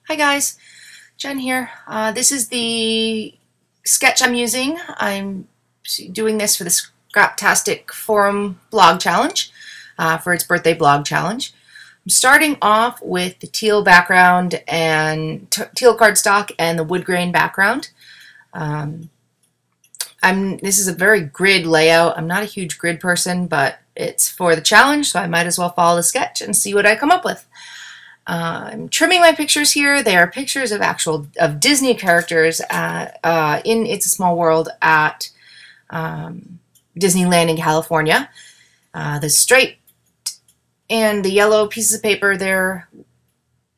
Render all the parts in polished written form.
Hi guys, Jen here. This is the sketch I'm using. I'm doing this for the Scraptastic Forum blog challenge, for its birthday blog challenge. I'm starting off with the teal background and teal cardstock and the wood grain background. This is a very grid layout. I'm not a huge grid person, but it's for the challenge, so I might as well follow the sketch and see what I come up with. I'm trimming my pictures here. They are pictures of Disney characters in It's a Small World at Disneyland in California. The striped and the yellow pieces of paper, they're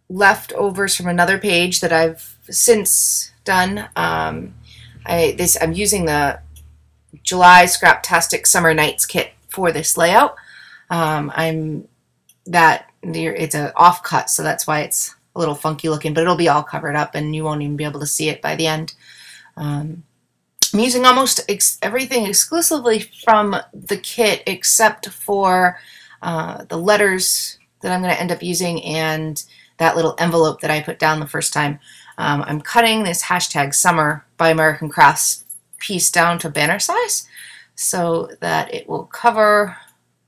leftovers from another page that I've since done. I'm using the July Scraptastic Summer Nights kit for this layout. It's an offcut, so that's why it's a little funky looking, but it'll be all covered up and you won't even be able to see it by the end. I'm using almost everything exclusively from the kit except for the letters that I'm going to end up using and that little envelope that I put down the first time. I'm cutting this #summer by American Crafts piece down to banner size so that it will cover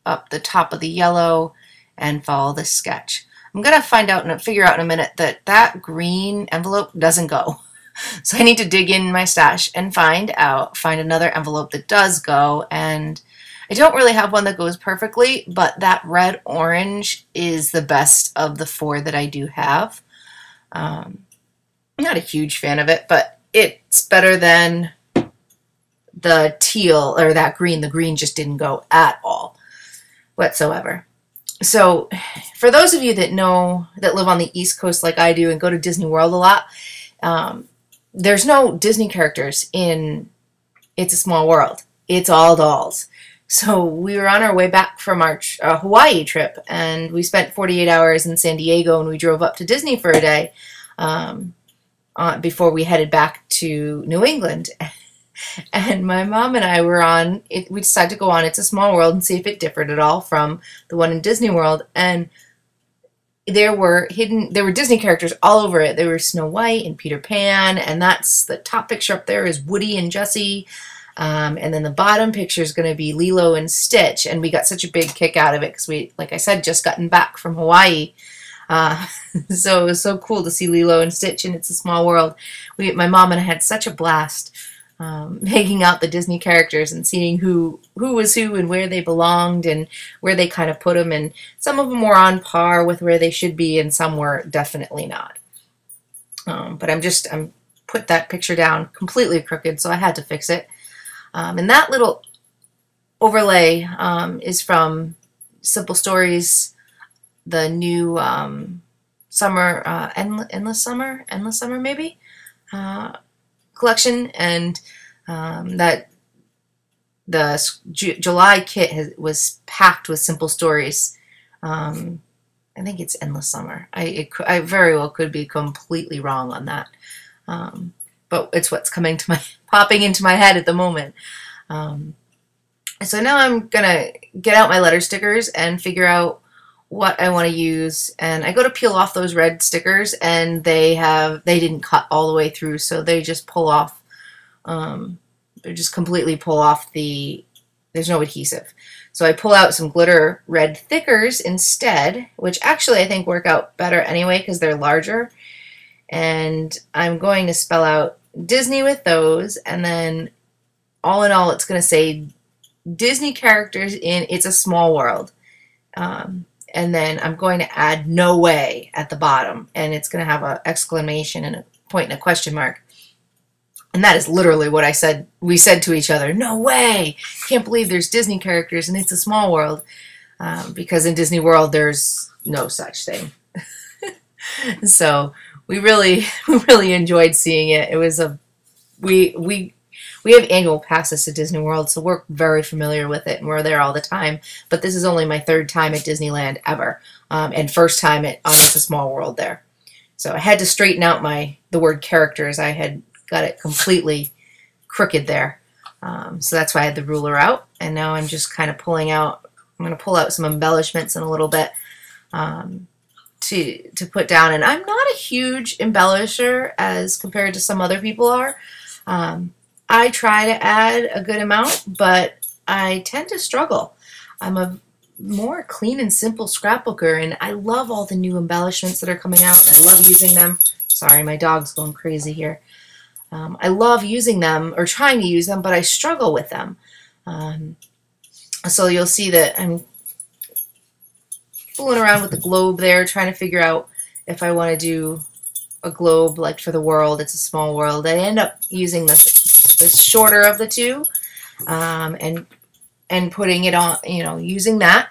up the top of the yellow and follow this sketch. I'm going to figure out in a minute that green envelope doesn't go. So I need to dig in my stash and find another envelope that does go, and I don't really have one that goes perfectly, but that red-orange is the best of the four that I do have. I'm not a huge fan of it, but it's better than the teal or that green. The green just didn't go at all whatsoever. So for those of you that live on the East Coast like I do and go to Disney World a lot, there's no Disney characters in It's a Small World. It's all dolls. So we were on our way back from our Hawaii trip, and we spent 48 hours in San Diego, and we drove up to Disney for a day before we headed back to New England. And my mom and I we decided to go on It's a Small World and see if it differed at all from the one in Disney World. And there were Disney characters all over it. There were Snow White and Peter Pan, and that's the top picture up there is Woody and Jessie. And then the bottom picture is going to be Lilo and Stitch. And we got such a big kick out of it because we, like I said, just gotten back from Hawaii. So it was so cool to see Lilo and Stitch in It's a Small World. My mom and I had such a blast. Making out the Disney characters and seeing who was who and where they belonged and where they kind of put them, and some of them were on par with where they should be and some were definitely not. But I'm put that picture down completely crooked, so I had to fix it. And that little overlay is from Simple Stories, the new summer, Endless Summer maybe? Collection, and that the July kit was packed with Simple Stories. I think it's Endless Summer. I very well could be completely wrong on that, but it's what's popping into my head at the moment. So now I'm gonna get out my letter stickers and figure out what I want to use, and I go to peel off those red stickers and they didn't cut all the way through, so they just pull off, they just completely pull off there's no adhesive. So I pull out some glitter red thickers instead, which actually I think work out better anyway because they're larger, and I'm going to spell out Disney with those, and then all in all it's going to say Disney characters in It's a Small World. And then I'm going to add no way at the bottom, and it's going to have an exclamation and a point and a question mark. And that is literally what we said to each other. No way! Can't believe there's Disney characters and It's a Small World. Because in Disney World there's no such thing. So we really enjoyed seeing it. It was we have annual passes to Disney World, so we're very familiar with it, and we're there all the time. But this is only my third time at Disneyland ever, and first time on It's a Small World there. So I had to straighten out the word characters. I had got it completely crooked there. So that's why I had the ruler out, and now I'm just kind of I'm going to pull out some embellishments in a little bit to put down. And I'm not a huge embellisher as compared to some other people are. I try to add a good amount, but I tend to struggle. I'm a more clean and simple scrapbooker, and I love all the new embellishments that are coming out, and I love using them. Sorry, my dog's going crazy here. I love using them, or trying to use them, but I struggle with them. So you'll see that I'm fooling around with the globe there, trying to figure out if I want to do a globe like for the world. It's a small world. I end up using the shorter of the two, and putting it on, you know, using that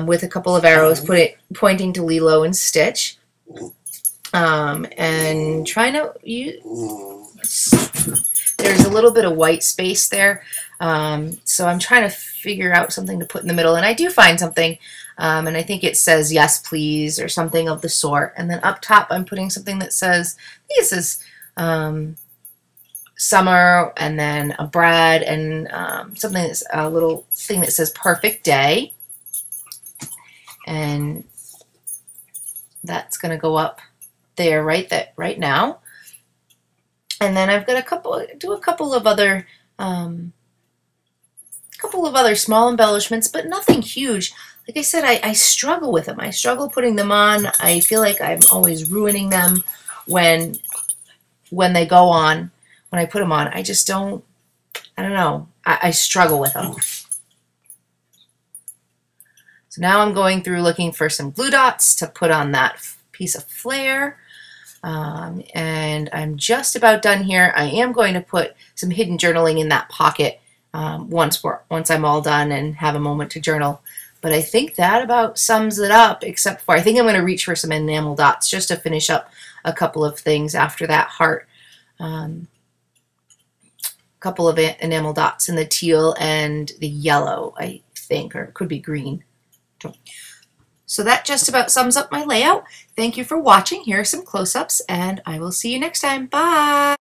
with a couple of arrows, pointing to Lilo and Stitch, and trying to use. There's a little bit of white space there, so I'm trying to figure out something to put in the middle, and I do find something, and I think it says "Yes, please" or something of the sort. And then up top, I'm putting something that says, I think it says summer, and then a Brad, and something that's a little thing that says perfect day, and that's going to go up there right now. And then I've got a couple of other small embellishments, but nothing huge. Like I said, I struggle with them. I struggle putting them on. I feel like I'm always ruining them when they go on. When I put them on, I just don't. I don't know. I struggle with them. So now I'm going through looking for some glue dots to put on that piece of flair. And I'm just about done here. I am going to put some hidden journaling in that pocket once I'm all done and have a moment to journal. But I think that about sums it up, except for I think I'm going to reach for some enamel dots just to finish up a couple of things after that heart. Couple of enamel dots in the teal and the yellow, I think, or it could be green. So that just about sums up my layout. Thank you for watching. Here are some close-ups, and I will see you next time. Bye!